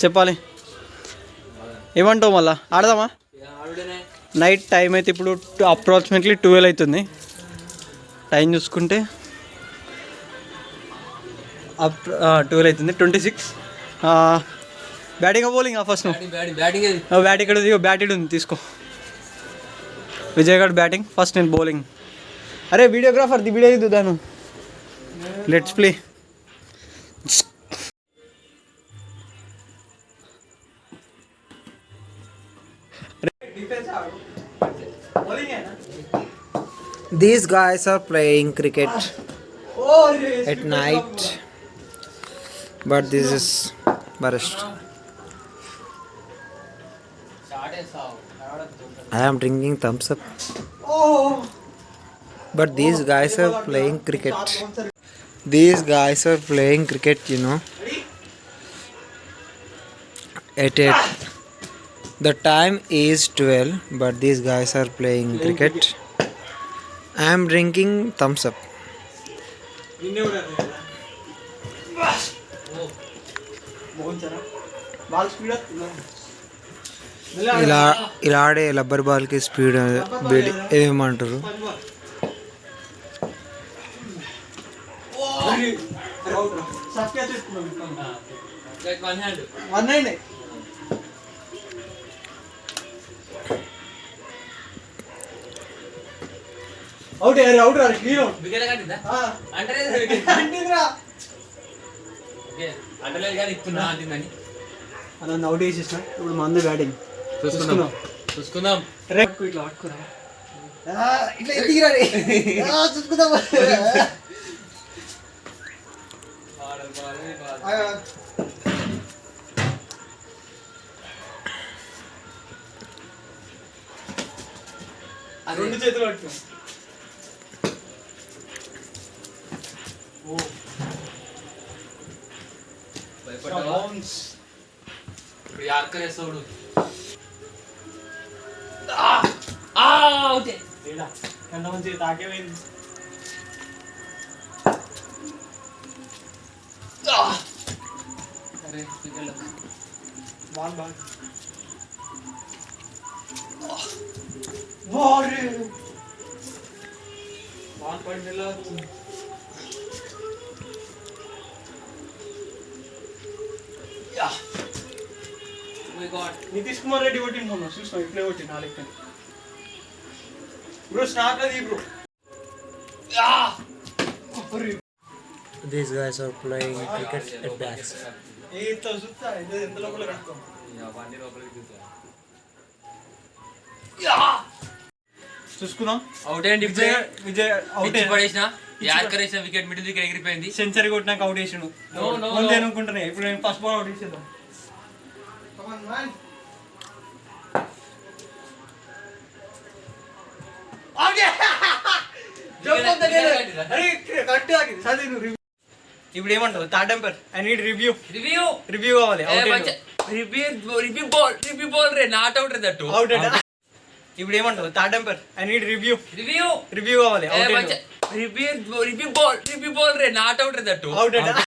చెప్పాలి. ఏమంటావు మళ్ళా ఆడదామా? నైట్ టైం అయితే ఇప్పుడు అప్రాక్సిమేట్లీ 12 అవుతుంది. టైం చూసుకుంటే 12 అవుతుంది. 26. బ్యాటింగ్ బౌలింగ్ ఫస్ట్ బ్యాట్ ఇక్కడ బ్యాట్ ఇడు ఉంది తీసుకో. విజయ్ గారు బ్యాటింగ్ ఫస్ట్, నేను బౌలింగ్. అరే వీడియోగ్రాఫర్ ది వీడియో ఇది దాను. Let's play. These guys are playing cricket at night, but this is Barist. I am drinking thumbs up. But these guys are playing cricket. These guys are playing cricket, you know. At the time is 12, but these guys are playing cricket. I am drinking thumbs up. ఇలా ఆడే rubber బాల్కి speed ఏమంటారు? Out out out వేసేసిన. ఇప్పుడు మంది batting చూసుకుందాం. ఇట్లా పట్టుకురా, ఇట్లా ఎదిగిరా చూసుకుందాం. రెండు చేతులు పట్టుకో. మంచి తాకేమైంది. బాల్ బాల్ బాల్ పడిలా. నితీష్ కుమార్ రెడ్డి కొట్టింది మొన్న చూసిన, ఇట్లే కొట్టింది నా లెక్క. బ్రో స్టార్ట్ అది bro. These guys are playing cricket at backs. చూసుకుందాం. అవుట్ అండి. విజయ్ అవుట్ పడేసిన యార్కరేసిన వికెట్ మిడిల్ వికెట్ ఎగిరిపోయింది. సెంచరీ కొట్టినాక అవుట్ వేసాడు అనుకుంటున్నా. ఇప్పుడు నేను ఫస్ట్ బాల్ అవుట్ వేసేద్దాం. ఇప్పుడు ఏమంటావు? Third umpire I need review కావాలి. రివ్యూ బాల్ రే నాట్ అవుట్ రే దట్టు. ఇప్పుడు ఏమంటావు? Third umpire I need review కావాలి. రివ్యూ బాల్ రే నాట్ అవుట్ రే దట్టు.